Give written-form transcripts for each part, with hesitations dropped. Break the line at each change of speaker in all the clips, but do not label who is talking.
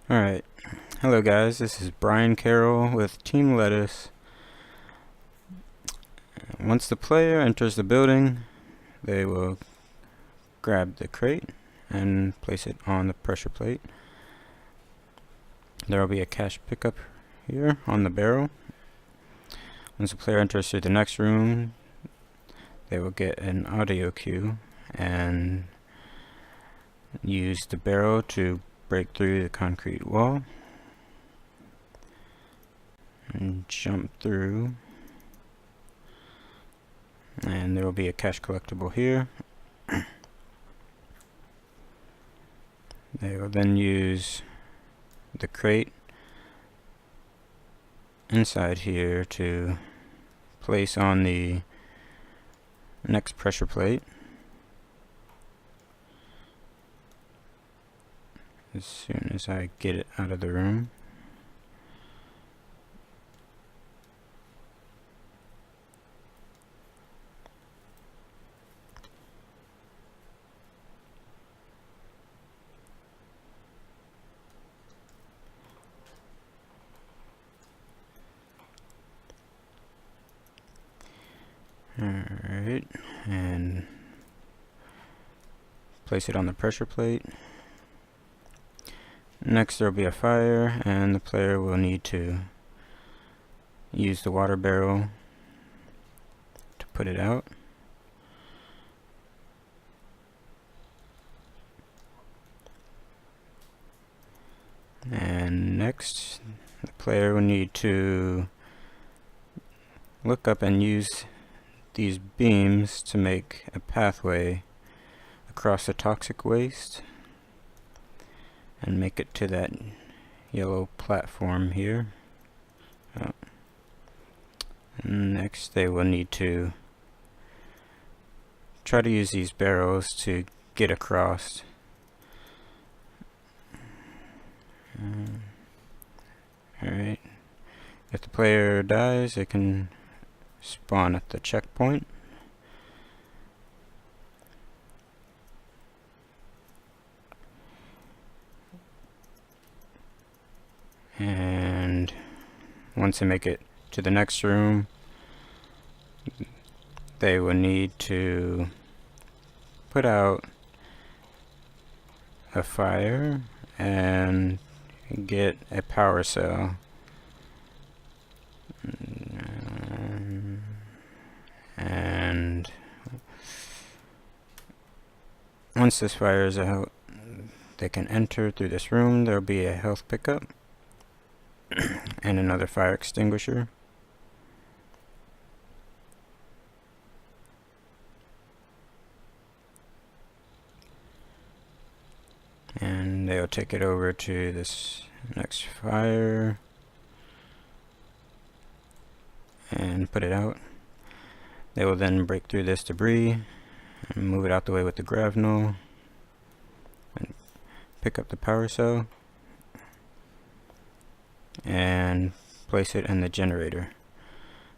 Alright, hello guys, this is Brian Carroll with Team Lettuce. Once the player enters the building, they will grab the crate and place it on the pressure plate. There will be a cash pickup here on the barrel. Once the player enters through the next room, they will get an audio cue and use the barrel to break through the concrete wall and jump through, and there will be a cash collectible here. They will then use the crate inside here to place on the next pressure plate. As soon as I get it out of the room. Alright, and place it on the pressure plate. Next there will be a fire, and the player will need to use the water barrel to put it out. And next the player will need to look up and use these beams to make a pathway across the toxic waste and make it to that yellow platform here. And next they will need to try to use these barrels to get across. Alright, if the player dies, it can spawn at the checkpoint. And once they make it to the next room, they will need to put out a fire and get a power cell. And once this fire is out, they can enter through this room. There will be a health pickup and another fire extinguisher. And they'll take it over to this next fire and put it out. They will then break through this debris and move it out the way with the grapnel and pick up the power cell and place it in the generator.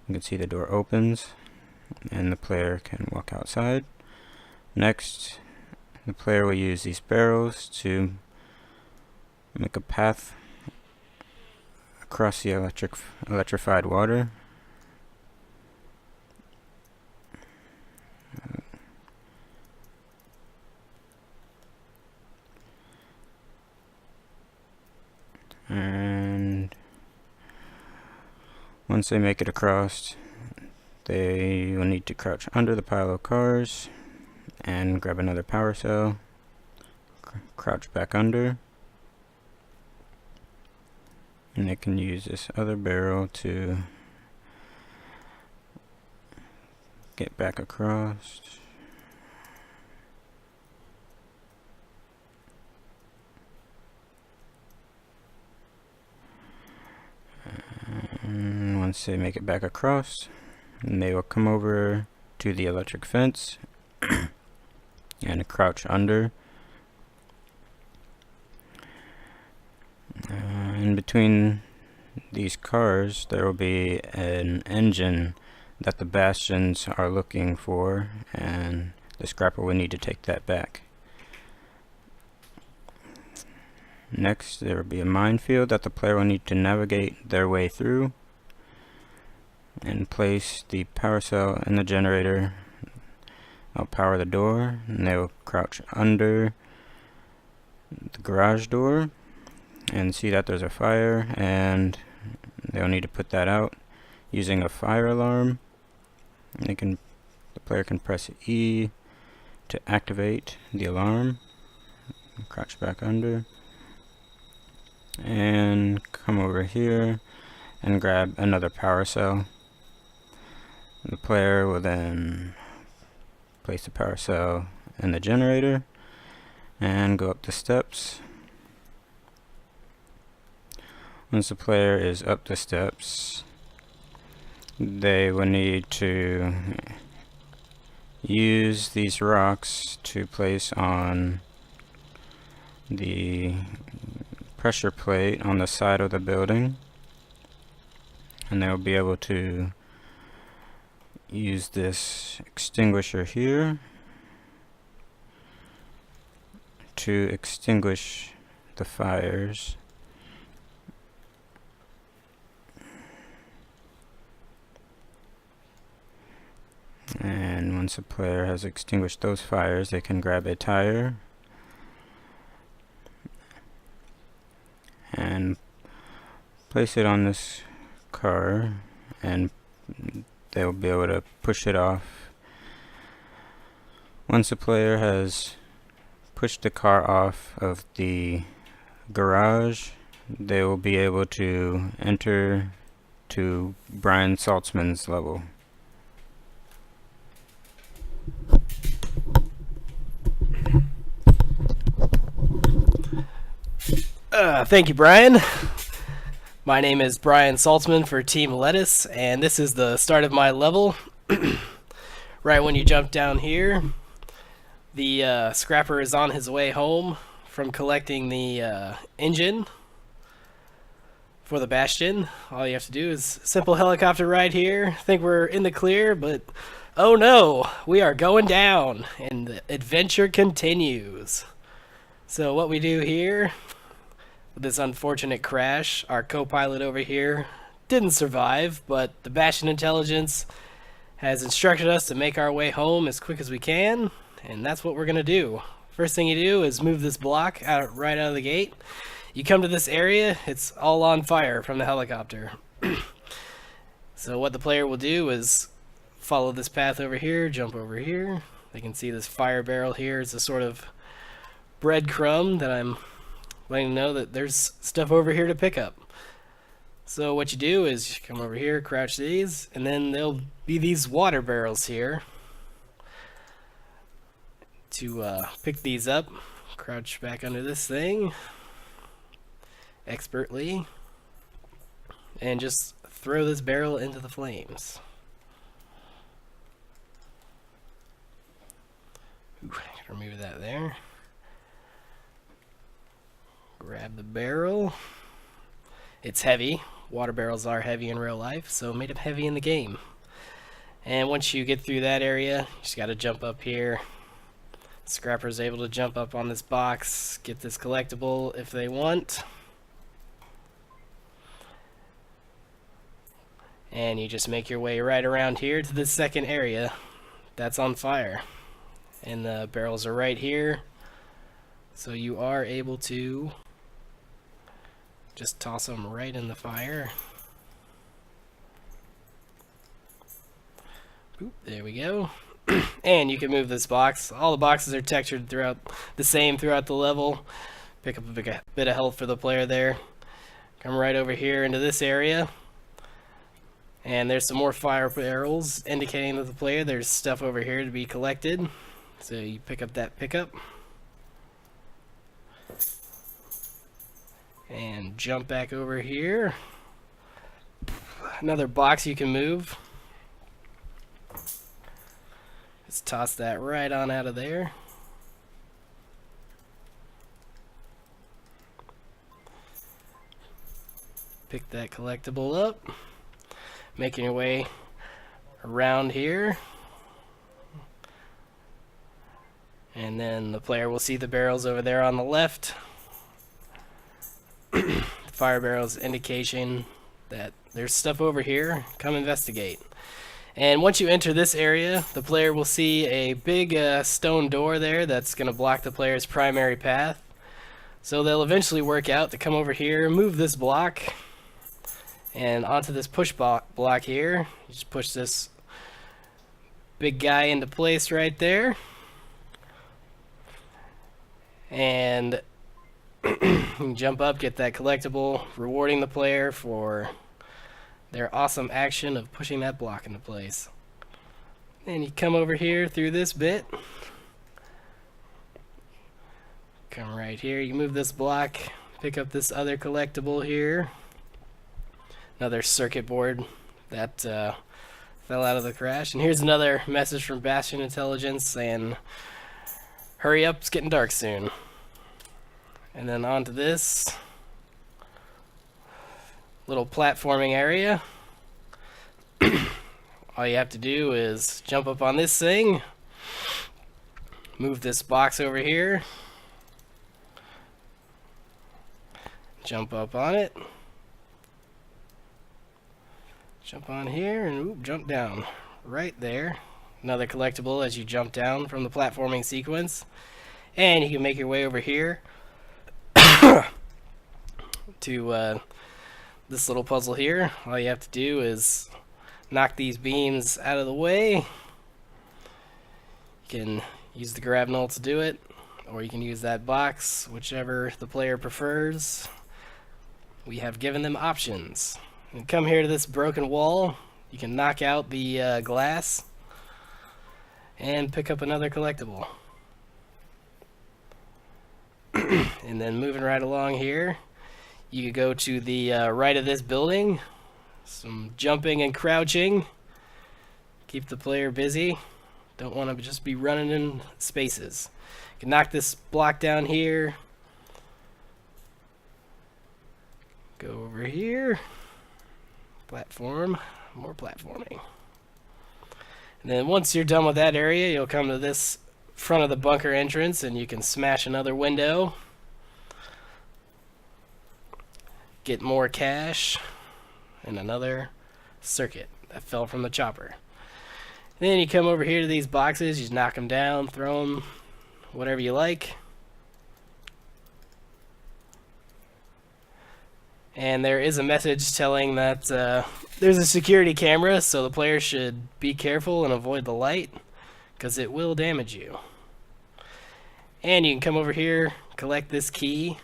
You can see the door opens and the player can walk outside. Next, the player will use these barrels to make a path across the electrified water. And once they make it across, they will need to crouch under the pile of cars and grab another power cell, crouch back under, and they can use this other barrel to get back across. And once they make it back across, they will come over to the electric fence and crouch under. In between these cars there will be an engine that the bastions are looking for, and the scrapper will need to take that back. Next, there will be a minefield that the player will need to navigate their way through, and place the power cell in the generator. I'll power the door, and they will crouch under the garage door and see that there's a fire, and they'll need to put that out using a fire alarm. The player can press E to activate the alarm. Crouch back under and come over here and grab another power cell. The player will then place the power cell in the generator and go up the steps. Once the player is up the steps, they will need to use these rocks to place on the pressure plate on the side of the building, and they'll be able to use this extinguisher here to extinguish the fires. And once the player has extinguished those fires, they can grab a tire and place it on this car, and they'll be able to push it off. Once the player has pushed the car off of the garage, they will be able to enter to Brian Saltzman's level.
Thank you, Brian. My name is Brian Saltzman for Team Lettuce, and this is the start of my level. Right when you jump down here, the scrapper is on his way home from collecting the engine for the Bastion. All you have to do is simple helicopter ride here. Think we're in the clear, but oh no, we are going down, and the adventure continues. So what we do here, with this unfortunate crash, our co-pilot over here didn't survive, but the Bastion intelligence has instructed us to make our way home as quick as we can, and that's what we're gonna do. First thing you do is move this block right out of the gate. You come to this area, it's all on fire from the helicopter. So what the player will do is follow this path over here, jump over here. They can see this fire barrel here. It's a sort of breadcrumb that I'm letting them know that there's stuff over here to pick up. So what you do is you come over here, crouch these, and then there'll be these water barrels here. To pick these up, crouch back under this thing expertly, and just throw this barrel into the flames. Ooh, I can remove that there. Grab the barrel. It's heavy. Water barrels are heavy in real life, so made them heavy in the game. And once you get through that area, you just gotta jump up here. Scrapper's able to jump up on this box, get this collectible if they want. And you just make your way right around here to the second area that's on fire. And the barrels are right here. So you are able to just toss them right in the fire. Oop, there we go. And you can move this box. All the boxes are textured throughout the level. Pick up a bit of health for the player there. Come right over here into this area. And there's some more fire barrels indicating to the player there's stuff over here to be collected. So you pick up that pickup. And jump back over here. Another box you can move. Just toss that right on out of there. Pick that collectible up. Making your way around here. And then the player will see the barrels over there on the left. fire barrels, indication that there's stuff over here. Come investigate. And once you enter this area, the player will see a big stone door there that's going to block the player's primary path. So they'll eventually work out to come over here, move this block, and onto this push block here. You just push this big guy into place right there. And you can jump up, get that collectible, rewarding the player for their awesome action of pushing that block into place. And you come over here through this bit. Come right here, you move this block, pick up this other collectible here. Another circuit board that fell out of the crash. And here's another message from Bastion Intelligence saying, hurry up, it's getting dark soon. And then onto this little platforming area. All you have to do is jump up on this thing, move this box over here, jump up on it, jump on here, and jump down right there. Another collectible as you jump down from the platforming sequence. And you can make your way over here to this little puzzle here. All you have to do is knock these beams out of the way. You can use the grab null to do it, or you can use that box, whichever the player prefers. We have given them options. And come here to this broken wall. You can knock out the glass and pick up another collectible. And then moving right along here, you could go to the right of this building. Some jumping and crouching. Keep the player busy. Don't want to just be running in spaces. You can knock this block down here. Go over here. Platform. More platforming. And then once you're done with that area, you'll come to this front of the bunker entrance and you can smash another window. Get more cash. And another circuit that fell from the chopper. And then you come over here to these boxes, you just knock them down, throw them, whatever you like. And there is a message telling that there's a security camera, so the player should be careful and avoid the light, because it will damage you. And you can come over here, collect this key.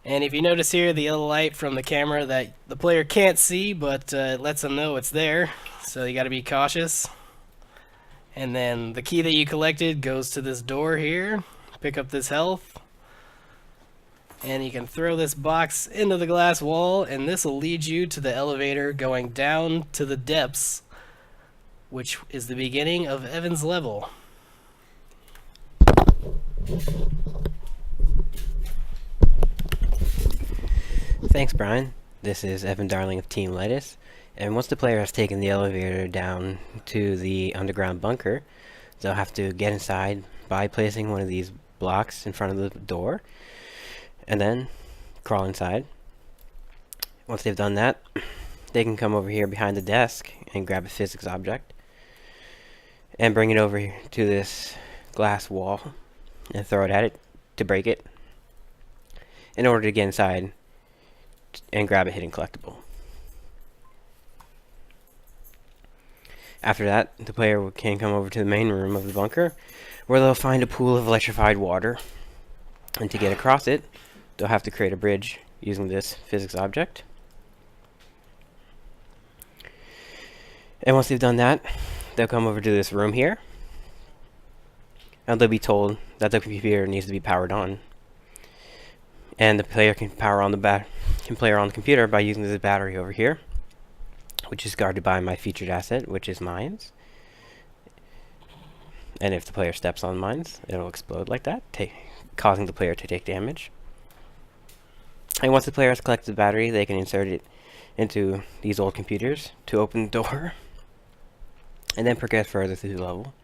And if you notice here, the yellow light from the camera that the player can't see, but it lets them know it's there. So you got to be cautious. And then the key that you collected goes to this door here. Pick up this health. And you can throw this box into the glass wall, and this will lead you to the elevator going down to the depths, which is the beginning of Evan's level.
Thanks, Brian. This is Evan Darling of Team Lettuce, and once the player has taken the elevator down to the underground bunker, they'll have to get inside by placing one of these blocks in front of the door, and then crawl inside. Once they've done that, they can come over here behind the desk and grab a physics object and bring it over to this glass wall and throw it at it to break it in order to get inside and grab a hidden collectible. After that, the player can come over to the main room of the bunker, where they'll find a pool of electrified water, and to get across it, they'll have to create a bridge using this physics object. And once they've done that, they'll come over to this room here, and they'll be told that the computer needs to be powered on. And the player can play on the computer by using this battery over here, which is guarded by my featured asset, which is mines. And if the player steps on mines, it'll explode like that, causing the player to take damage. And once the player has collected the battery, they can insert it into these old computers to open the door, and then progress further through the level.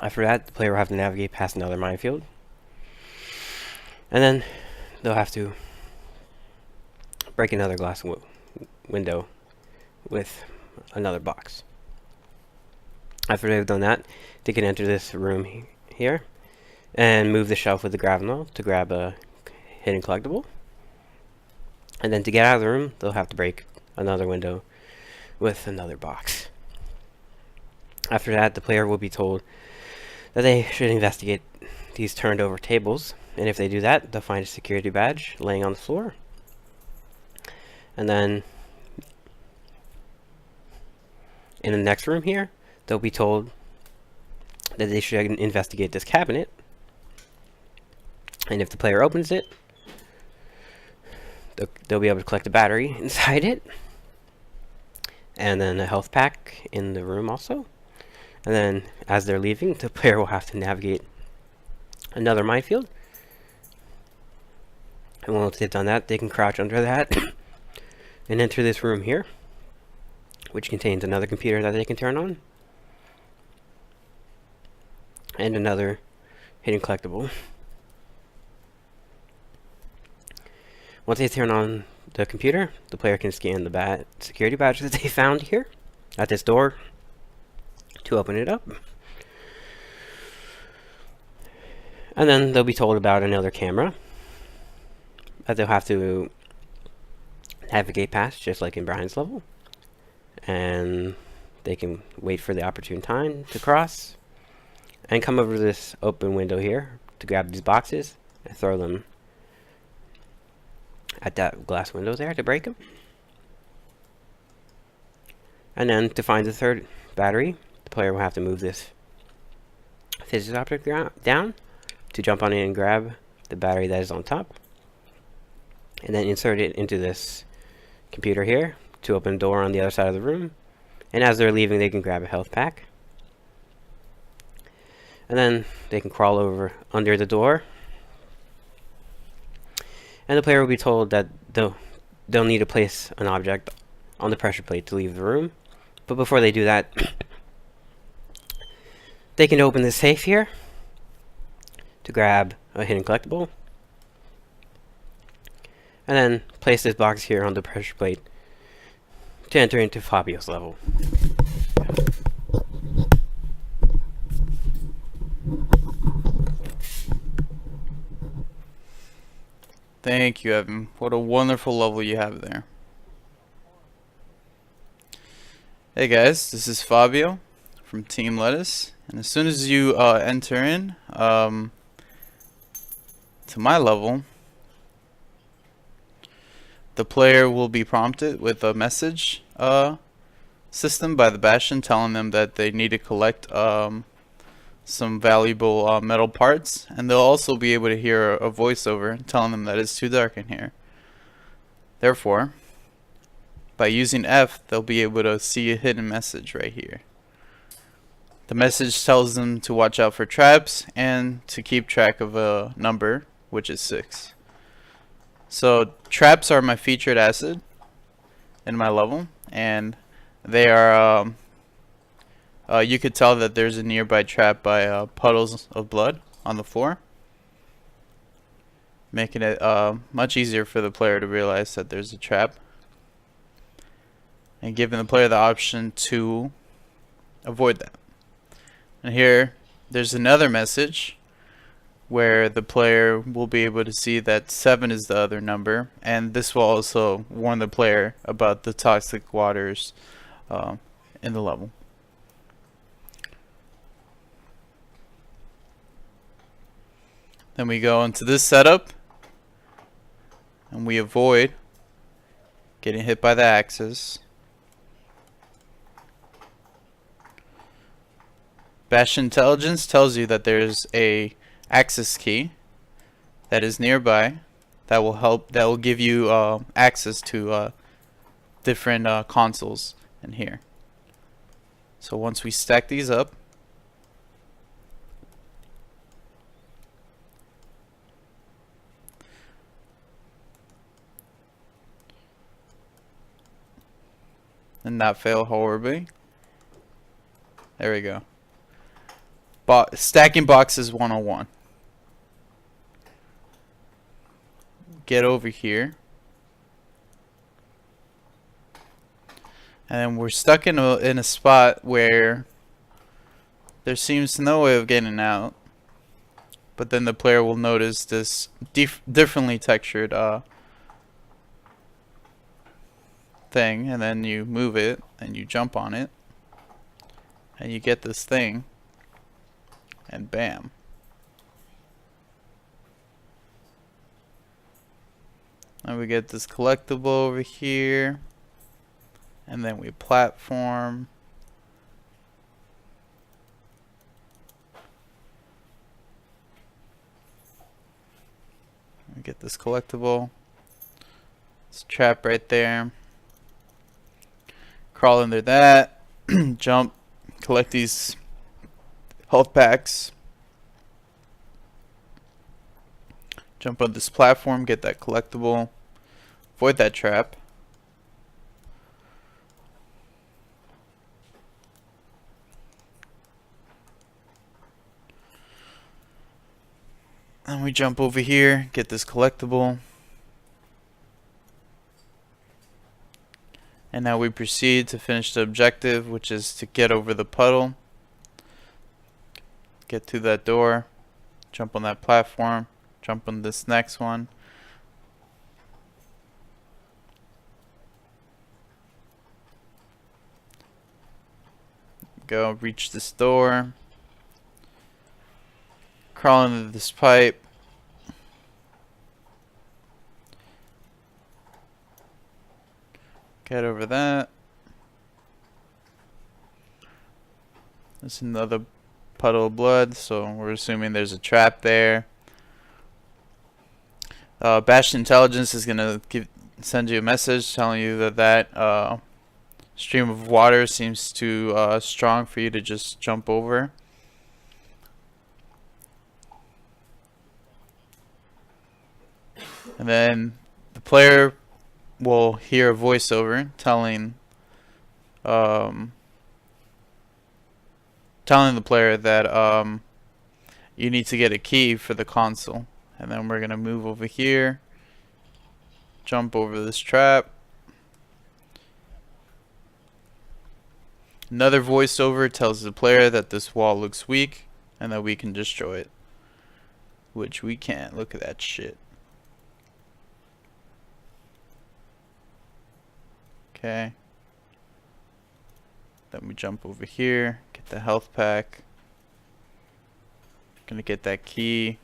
After that, the player will have to navigate past another minefield, And then they'll have to break another glass window with another box. After they've done that, they can enter this room here and move the shelf with the grab nail to grab a hidden collectible. And then to get out of the room, they'll have to break another window with another box. After that, the player will be told that they should investigate these turned over tables, and if they do that, they'll find a security badge laying on the floor. And then in the next room here, they'll be told that they should investigate this cabinet, and if the player opens it, they'll be able to collect a battery inside it, and then a health pack in the room also. And then as they're leaving, the player will have to navigate another minefield, and once they've done that, they can crouch under that and enter this room here, which contains another computer that they can turn on and another hidden collectible. Once they turn on the computer, the player can scan the security badge that they found here at this door to open it up. And then they'll be told about another camera that they'll have to navigate past, just like in Brian's level. And they can wait for the opportune time to cross and come over to this open window here to grab these boxes and throw them at that glass window there to break them. And then to find the third battery, the player will have to move this physics object down to jump on it and grab the battery that is on top, and then insert it into this computer here to open a door on the other side of the room. And as they're leaving, they can grab a health pack, and then they can crawl over under the door, and the player will be told that they'll need to place an object on the pressure plate to leave the room. But before they do that, they can open the safe here to grab a hidden collectible, and then place this box here on the pressure plate to enter into Fabio's level.
Thank you, Evan. What a wonderful level you have there. Hey guys, this is Fabio from Team Lettuce, and as soon as you enter in to my level, the player will be prompted with a message system by the Bastion telling them that they need to collect some valuable metal parts, and they'll also be able to hear a voiceover telling them that it's too dark in here. Therefore, by using F, they'll be able to see a hidden message right here. The message tells them to watch out for traps and to keep track of a number, which is 6. So traps are my featured asset in my level, and they are you could tell that there's a nearby trap by puddles of blood on the floor, making it much easier for the player to realize that there's a trap, and giving the player the option to avoid that. And here there's another message where the player will be able to see that 7 is the other number, and this will also warn the player about the toxic waters in the level. Then we go into this setup and we avoid getting hit by the axes. Bastion Intelligence tells you that there's a access key that is nearby that will give you access to different consoles in here. So once we stack these up, and not fail horribly. There we go. Stacking boxes 101. get over here. And then we're stuck in a spot where there seems no way of getting out. But then the player will notice this differently textured thing, and then you move it and you jump on it and you get this thing, and bam. And we get this collectible over here, and then we platform. We get this collectible. It's a trap right there. Crawl under that, jump, collect these health packs. Jump on this platform, get that collectible, avoid that trap. And we jump over here, get this collectible. And now we proceed to finish the objective, which is to get over the puddle. Get to that door, jump on that platform, jump on this next one. Go reach this door. Crawl into this pipe. Get over that. There's another puddle of blood, so we're assuming there's a trap there. Bashed Intelligence is gonna send you a message telling you that stream of water seems too strong for you to just jump over. And then the player will hear a voiceover telling the player that you need to get a key for the console. And then we're gonna move over here, jump over this trap. Another voiceover tells the player that this wall looks weak and that we can destroy it, which we can't. Look at that shit. Okay. Then we jump over here, get the health pack. Gonna get that key.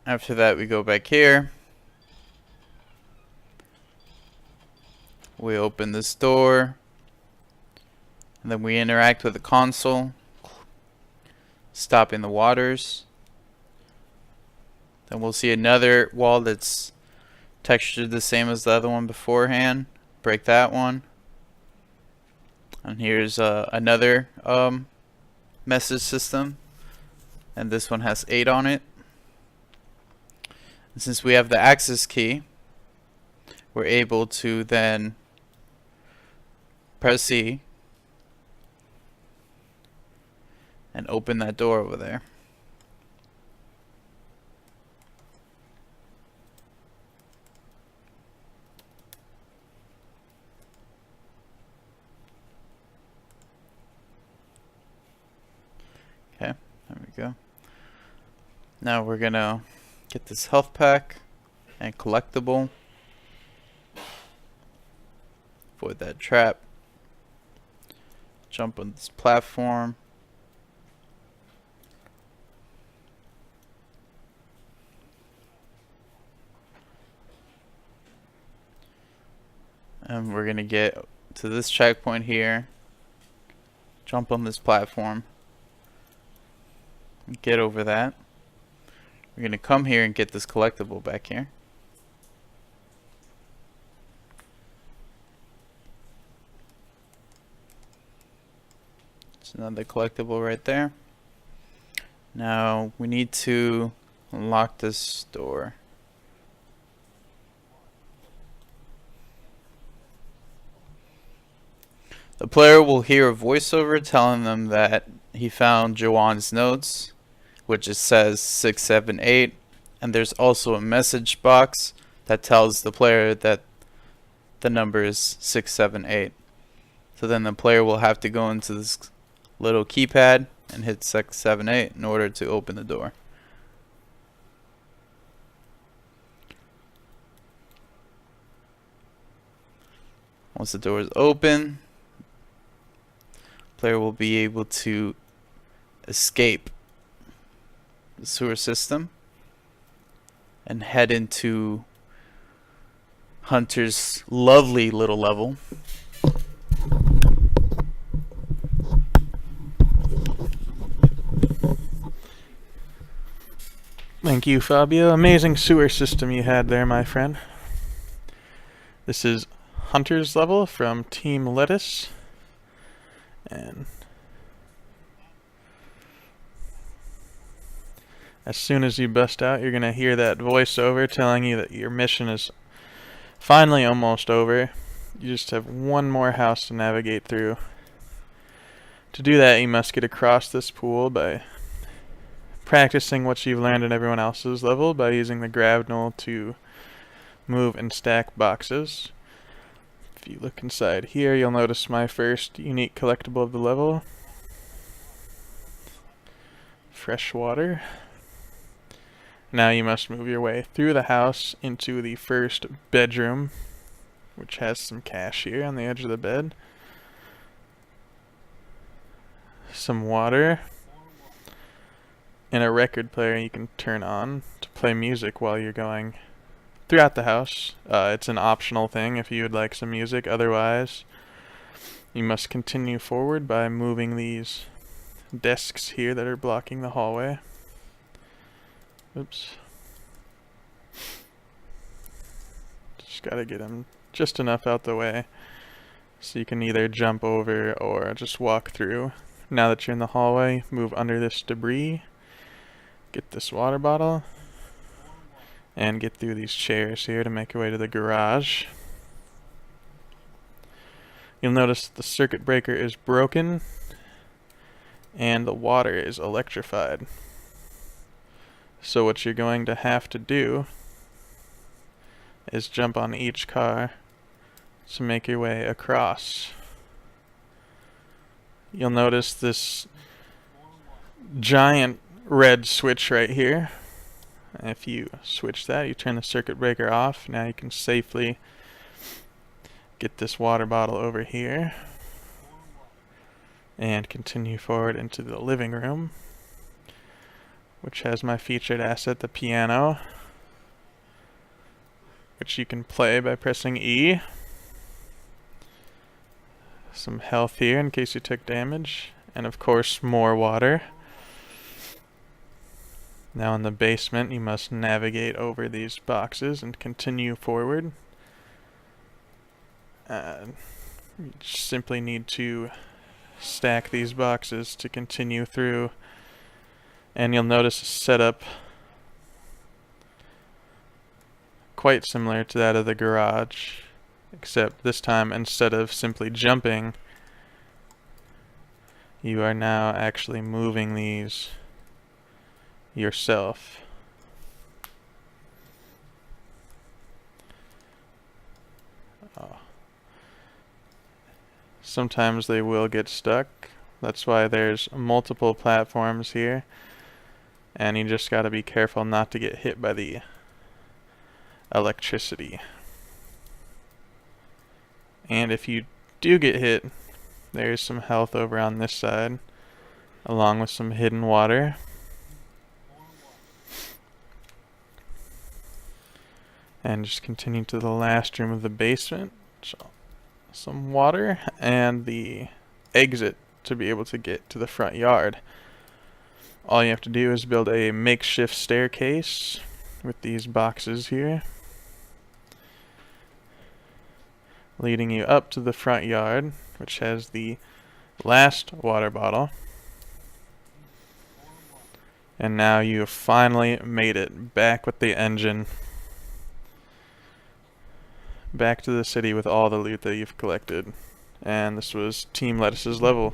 After that, we go back here. We open this door. And then we interact with the console, stopping the waters. Then we'll see another wall that's textured the same as the other one beforehand. Break that one. And here's another message system. And this one has 8 on it. And since we have the access key, we're able to then press E and open that door over there. Okay, there we go. Now we're gonna get this health pack and collectible. Avoid that trap. Jump on this platform. And we're gonna get to this checkpoint here. Jump on this platform. Get over that. We're gonna come here and get this collectible back here. It's another collectible right there. Now we need to unlock this door. The player will hear a voiceover telling them that he found Joanne's notes, which it says 678, and there's also a message box that tells the player that the number is 678. So then the player will have to go into this little keypad and hit 678 in order to open the door. Once the door is open, player will be able to escape the sewer system and head into Hunter's lovely little level.
Thank you, Fabio. Amazing sewer system you had there, my friend. This is Hunter's level from Team Lettuce. And as soon as you bust out, you're going to hear that voiceover telling you that your mission is finally almost over. You just have one more house to navigate through. To do that, you must get across this pool by practicing what you've learned in everyone else's level by using the grab to move and stack boxes. If you look inside here, you'll notice my first unique collectible of the level. Fresh water. Now you must move your way through the house into the first bedroom, which has some cash here on the edge of the bed. Some water. And a record player you can turn on to play music while you're going throughout the house. It's an optional thing if you would like some music. Otherwise, you must continue forward by moving these desks here that are blocking the hallway. Oops. Just gotta get them just enough out the way so you can either jump over or just walk through. Now that you're in the hallway, move under this debris. Get this water bottle and get through these chairs here to make your way to the garage. You'll notice the circuit breaker is broken and the water is electrified. So what you're going to have to do is jump on each car to make your way across. You'll notice this giant red switch right here. If you switch that, you turn the circuit breaker off. Now you can safely get this water bottle over here and continue forward into the living room, which has my featured asset, the piano, which you can play by pressing E. Some health here in case you took damage, and of course more water. Now in the basement, you must navigate over these boxes and continue forward. You simply need to stack these boxes to continue through, and you'll notice a setup quite similar to that of the garage, except this time instead of simply jumping, you are now actually moving these yourself. Sometimes they will get stuck. That's why there's multiple platforms here, and you just gotta be careful not to get hit by the electricity. And if you do get hit, there's some health over on this side, along with some hidden water. And just continue to the last room of the basement. So, some water and the exit to be able to get to the front yard. All you have to do is build a makeshift staircase with these boxes here, leading you up to the front yard, which has the last water bottle. And now you have finally made it back with the engine, back to the city with all the loot that you've collected. And this was Team Lettuce's level.